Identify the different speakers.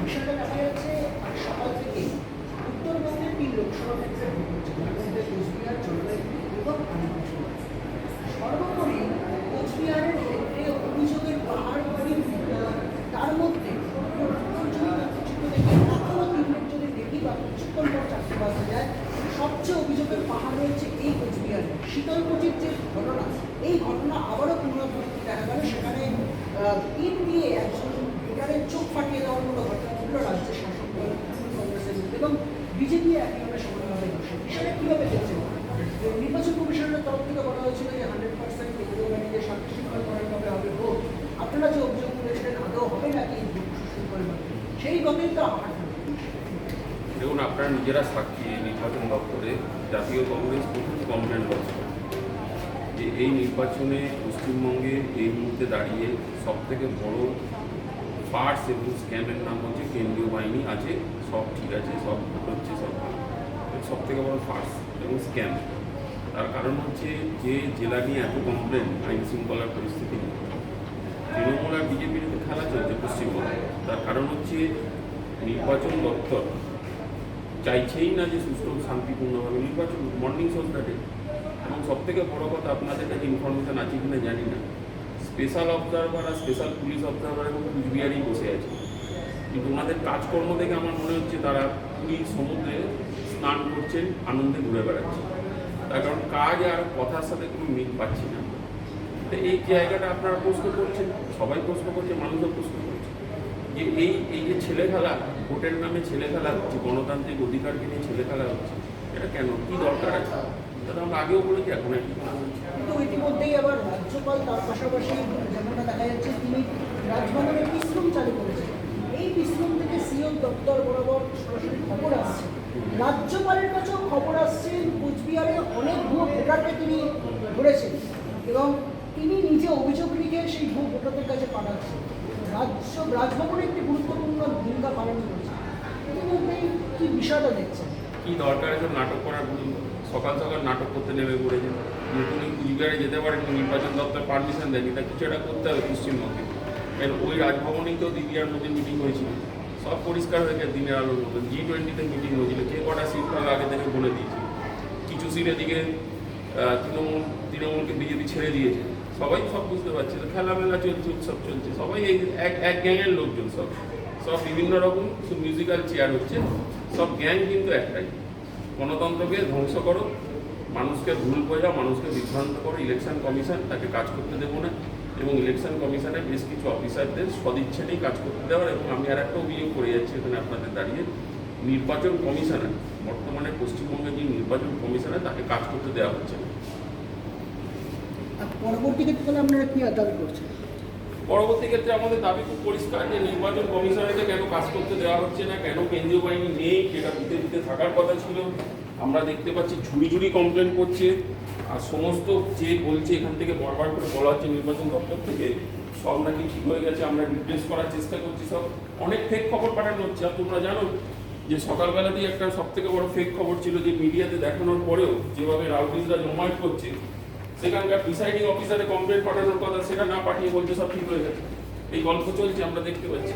Speaker 1: বিষয়টা দেখা যাচ্ছে সকাল থেকে উত্তরবঙ্গের 3 লোকসভা ক্ষেত্রে ভোট হচ্ছে, তার মধ্যে কোচবিহার, জলপাইগুড়ি এবং আলিপুরদুয়ার। সর্বোপরি কোচবিহারের ক্ষেত্রে অভিযোগের পাহাড় ভরি, তার মধ্যে তথ্যচিত্র দেখে এখনো 3 মিনিট যদি দেখি বা কিছুক্ষণ পর 4টে বাজতে যায়, সবচেয়ে অভিযোগের পাহাড় রয়েছে এই কোচবিহারে। শীতলকুচির যে ঘটনা, এই ঘটনা আবারও পুনরাবৃত্তি দেখা গেল। সেখানে পিন দিয়ে একজন ভোটারের চোখ ফাটিয়ে দেওয়ার মতো ঘটনা ঘটল রাজ্যের শাসক দল কংগ্রেসের বিরুদ্ধে, এবং বিজেপি একইভাবে সমানভাবে দোষী। বিষয়টা কীভাবে দেখছেন? নির্বাচন কমিশনের তরফ থেকে বলা হয়েছিল যে 100% কেন্দ্রীয় বাহিনীকে শান্তি শৃঙ্খলাভাবে হবে ভোট। আপনারা যে অভিযোগ করেছিলেন আদৌ হবে নাকি ভোট সুশৃঙ্খলভাবে, সেই গতিতে তো আমার
Speaker 2: দেখুন, আপনারা নিজেরা সাক্ষী। নির্বাচন দপ্তরে জাতীয় কংগ্রেস প্রথম কমপ্লেন করছে যে এই নির্বাচনে পশ্চিমবঙ্গে এই মুহূর্তে দাঁড়িয়ে সবথেকে বড় ফার্স এবং স্ক্যামের নাম হচ্ছে কেন্দ্রীয় বাহিনী আছে, সব ঠিক আছে, সব হচ্ছে, সব ভালো। সবথেকে বড় ফার্স এবং স্ক্যাম। তার কারণ হচ্ছে যে জেলা নিয়ে এত কমপ্লেন আইন শৃঙ্খলার পরিস্থিতি নিয়ে, তৃণমূল আর বিজেপির খেলা চলছে পশ্চিমবঙ্গে। তার কারণ হচ্ছে নির্বাচন দপ্তর চাইছেই না যে সুষ্ঠু শান্তিপূর্ণভাবে নির্বাচন মর্নিং সোসাইটি। এবং সবথেকে বড় কথা, আপনাদের কাছে ইনফরমেশন আছে কিনা জানি না, স্পেশাল অবজারভার আর স্পেশাল পুলিশ অবজারভার এবং কুচবিহারেই বসে আছে। কিন্তু ওনাদের কাজকর্ম দেখে আমার মনে হচ্ছে তারা পুরীর সমুদ্রে স্নান করছেন, আনন্দে ঘুরে বেড়াচ্ছে। তার কারণ কাজ আর কথার সাথে কোনো মিল পাচ্ছি না। তো এই জায়গাটা আপনারা প্রশ্ন করছেন, সবাই প্রশ্ন করছে, মানুষও প্রশ্ন করছে যে এই যে ছেলে খেলা, ভোটের নামে ছেলে খেলা হচ্ছে, গণতান্ত্রিক অধিকারকে নিয়ে ছেলে খেলা হচ্ছে, এটা কেন, কী দরকার আছে? সেটা আমরা আগেও বলেছি, এখন একই কথা বলছি।
Speaker 1: কিন্তু ইতিমধ্যেই আবার রাজ্যপাল তার পাশাপাশি যেমনটা দেখা যাচ্ছে তিনি রাজভবনের পিসরুম চালু করেছেন। এই পিসরুম থেকে সিও দপ্তর বরাবর সরাসরি খবর আসছে, রাজ্যপালের কাছেও খবর আসছে কোচবিহারে অনেক ভুয়ো ভোটারকে তিনি ধরেছেন এবং তিনি নিজে অভিযোগ লিখে সেই ভুয়ো ভোটারদের কাছে পাঠাচ্ছেন। রাজভবনে একটি গুরুত্বপূর্ণ ভূমিকা পালন করছে। ইতিমধ্যেই কি বিষয়টা দেখছেন?
Speaker 2: কী দরকার এসব নাটক করার? বলুন, সকাল সকাল নাটক করতে নেমে পড়েছেন। নতুন কুচবিহারে যেতে পারেন, নির্বাচন দপ্তর পারমিশন দেয়নি, তা কিছু একটা করতে হবে পশ্চিমবঙ্গে। কারণ ওই রাজভবনেই তো দিদিয়ার মধ্যে মিটিং হয়েছিল, সব পরিষ্কার হয়ে গেছে দিনের আলোর মতন। G20-তে মিটিং হয়েছিল, কে কটা সিট পাবে আগে থেকে বলে দিয়েছিল। কিছু সিটের দিকে তৃণমূলকে বিজেপি ছেড়ে দিয়েছে, সবাই সব বুঝতে পারছে। খেলামেলা চলছে, উৎসব চলছে, সবাই এই এক গ্যাংয়ের লোকজন, সব বিভিন্ন রকম মিউজিক্যাল চেয়ার হচ্ছে, সব গ্যাং কিন্তু একটাই, গণতন্ত্রকে ধ্বংস করো, মানুষকে ভুল বোঝাও, মানুষকে বিভ্রান্ত করো। ইলেকশন কমিশন তাকে কাজ করতে দেবো না, এবং ইলেকশন কমিশনের বেশ কিছু অফিসারদের সদিচ্ছা নেই কাজ করতে দেওয়ার। এবং আমি আর একটা অভিযোগ করে যাচ্ছি এখানে আপনাদের দাঁড়িয়ে, নির্বাচন কমিশনার, বর্তমানে পশ্চিমবঙ্গের যে নির্বাচন কমিশনার, তাকে কাজ করতে দেওয়া হচ্ছে না।
Speaker 1: পরবর্তী ক্ষেত্রে আপনারা কি দাবি করছেন?
Speaker 2: পরবর্তী ক্ষেত্রে আমাদের দাবি খুব পরিষ্কার যে নির্বাচন কমিশনারকে কেন কাজ করতে দেওয়া হচ্ছে না, কেন কেন্দ্রীয় বাহিনী নেই, যেটা দিতে থাকার কথা ছিল। আমরা দেখতে পাচ্ছি ঝুড়ি কমপ্লেন করছে, আর সমস্ত যে বলছে এখান থেকে বারবার করে বলা হচ্ছে নির্বাচন দপ্তর থেকে সব নাকি ঠিক হয়ে গেছে, আমরা রিপ্লেস করার চেষ্টা করছি, সব অনেক ফেক খবর পাঠানো হচ্ছে। আর তোমরা জানো যে সকালবেলাতেই একটা সবথেকে বড় ফেক খবর ছিল যে মিডিয়াতে দেখানোর পরেও যেভাবে রাউডিজরা জমায়েত করছে, সেখানকার প্রিসাইডিং অফিসারে কমপ্লেন পাঠানোর কথা, সেটা না পাঠিয়ে বলছে সব ঠিক হয়ে গেছে। এই গল্প চলছে, আমরা দেখতে পাচ্ছি।